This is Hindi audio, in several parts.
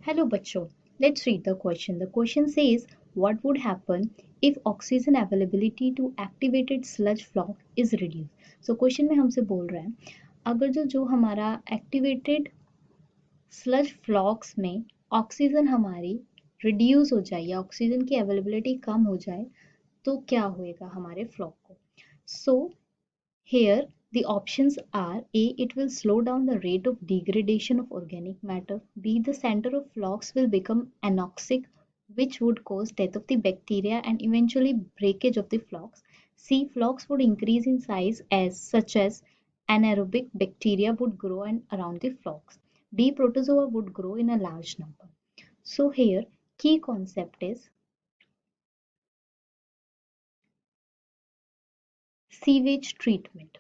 Hello बच्चों, let's read the question. The question says, what would happen if oxygen availability to activated sludge flock is reduced? So question में हमसे बोल रहा है अगर जो हमारा activated sludge flocks में ऑक्सीजन हमारी रिड्यूस हो जाए या ऑक्सीजन की अवेलेबिलिटी कम हो जाए तो क्या होएगा हमारे फ्लॉक को. सो here, the options are A. It will slow down the rate of degradation of organic matter. B. The center of flocks will become anoxic, which would cause death of the bacteria and eventually breakage of the flocks. C. Flocks would increase in size such as anaerobic bacteria would grow around the flocks. D. Protozoa would grow in a large number. So here, key concept is sewage treatment.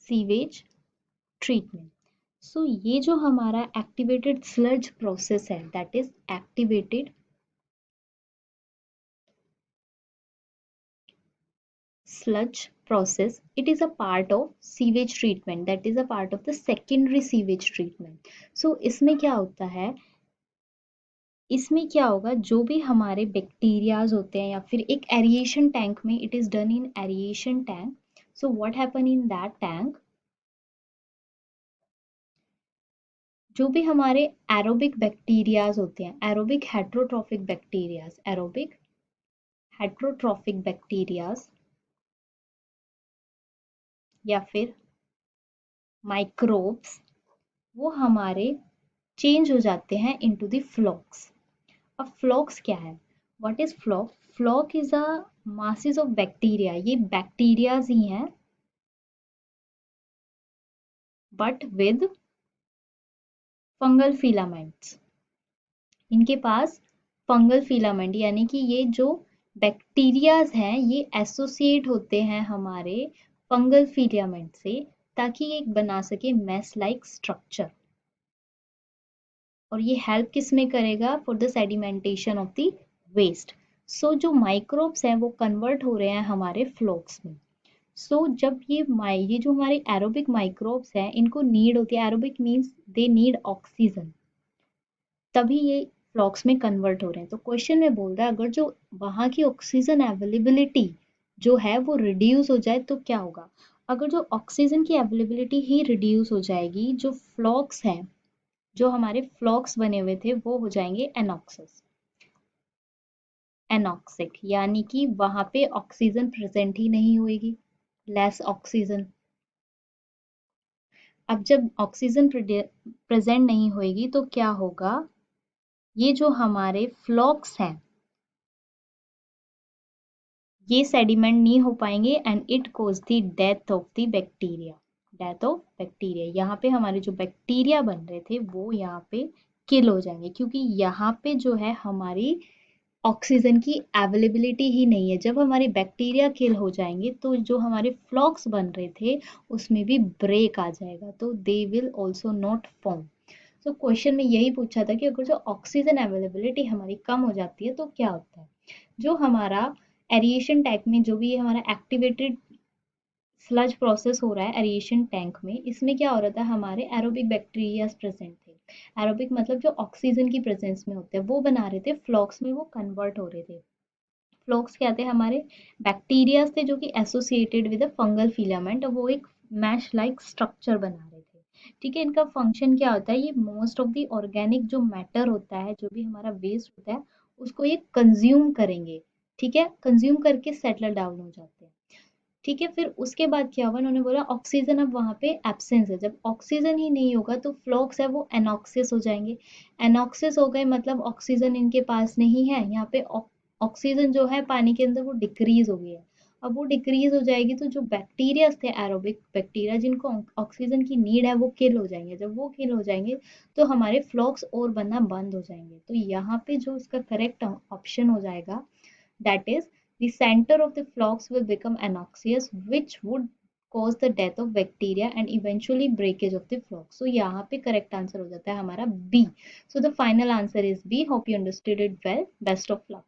Sewage treatment. सो ये जो हमारा एक्टिवेटेड स्लज प्रोसेस है that is activated sludge process, it is a part of sewage treatment, that is a part of the secondary sewage treatment. So इसमें क्या होता है, इसमें क्या होगा जो भी हमारे बैक्टीरियाज होते हैं या फिर एक एरिएशन टैंक में, it is done in aeration tank. So what happen in that tank, जो भी हमारे एरोबिक बैक्टीरियाज होते हैं, aerobic heterotrophic bacterias, aerobic heterotrophic bacterias या फिर माइक्रोब्स, वो हमारे चेंज हो जाते हैं इनटू द फ्लॉक्स. अब फ्लॉक्स क्या है, what is floc? Floc is a masses of bacteria, ये बैक्टीरियाज ही हैं बट विद फंगल फिलामेंट्स. इनके पास फंगल फिलामेंट, यानी कि ये जो बैक्टीरियाज हैं ये एसोसिएट होते हैं हमारे फंगल फिलामेंट से, ताकि ये बना सके मेस लाइक स्ट्रक्चर. और ये हेल्प किस में करेगा, for the sedimentation of the waste. So जो माइक्रोब्स हैं वो कन्वर्ट हो रहे हैं हमारे फ्लॉक्स में. सो जब ये जो हमारे एरोबिक माइक्रोब्स हैं इनको नीड होती है, aerobic means they need oxygen, तभी ये फ्लॉक्स में कन्वर्ट हो रहे हैं. तो क्वेश्चन में बोल रहा है अगर जो वहाँ की ऑक्सीजन अवेलेबिलिटी जो है वो रिड्यूस हो जाए तो क्या होगा. अगर जो ऑक्सीजन की अवेलेबिलिटी ही रिड्यूस हो जाएगी, जो फ्लॉक्स हैं, जो हमारे फ्लॉक्स बने हुए थे वो हो जाएंगे एनॉक्सिस, एनॉक्सिक, यानी कि वहां पे ऑक्सीजन प्रेजेंट ही नहीं होगी, लेस ऑक्सीजन. अब जब ऑक्सीजन प्रेजेंट नहीं होगी तो क्या होगा, ये जो हमारे फ्लॉक्स हैं ये सेडिमेंट नहीं हो पाएंगे and it cause the death of the bacteria. Death of bacteria, यहाँ पे हमारे जो बैक्टीरिया बन रहे थे वो यहाँ पे किल हो जाएंगे, क्योंकि यहाँ पे जो है हमारी ऑक्सीजन की अवेलेबिलिटी ही नहीं है. जब हमारे बैक्टीरिया किल हो जाएंगे तो जो हमारे फ्लॉक्स बन रहे थे उसमें भी ब्रेक आ जाएगा, तो they will also not form. तो क्वेश्चन में यही पूछा था कि अगर जो ऑक्सीजन अवेलेबिलिटी हमारी कम हो जाती है तो क्या होता है. जो हमारा एरिएशन टैंक में जो भी हमारा एक्टिवेटेड स्लज प्रोसेस हो रहा है एरिएशन टैंक में, इसमें क्या हो रहा था, हमारे एरोबिक बैक्टीरिया प्रेजेंट थे. एरोबिक मतलब जो ऑक्सीजन की प्रेजेंस में होते हैं वो बना रहे थे, फ्लॉक्स में वो कन्वर्ट हो रहे थे. फ्लॉक्स क्या थे, हमारे बैक्टीरिया थे जो कि associated with a fungal filament, और वो एक मैश लाइक स्ट्रक्चर बना रहे थे. ठीक है, इनका फंक्शन क्या होता है, ये मोस्ट ऑफ द ऑर्गेनिक जो मैटर होता है, जो भी हमारा वेस्ट होता है उसको ये कंज्यूम करेंगे. ठीक है, कंज्यूम करके सेटल डाउन हो जाते हैं. ठीक है, फिर उसके बाद क्या हुआ, उन्होंने बोला ऑक्सीजन अब वहां पे एब्सेंस है. जब ऑक्सीजन ही नहीं होगा तो फ्लॉक्स है वो एनॉक्सिस हो जाएंगे. एनॉक्सिस हो गए मतलब ऑक्सीजन इनके पास नहीं है, यहाँ पे ऑक्सीजन जो है पानी के अंदर वो डिक्रीज हो गई है. अब वो डिक्रीज हो जाएगी तो जो बैक्टीरिया थे, एरोबिक बैक्टीरिया जिनको ऑक्सीजन की नीड है, वो किल हो जाएंगे. जब वो किल हो जाएंगे तो हमारे फ्लॉक्स और बनना बंद हो जाएंगे. तो यहाँ पे जो इसका करेक्ट ऑप्शन हो जाएगा, that is, the center of the flocks will become anoxious, which would cause the death of bacteria and eventually breakage of the flock. So यहाँ पे correct answer हो जाता है हमारा B. So the final answer is B. Hope you understood it well. Best of luck.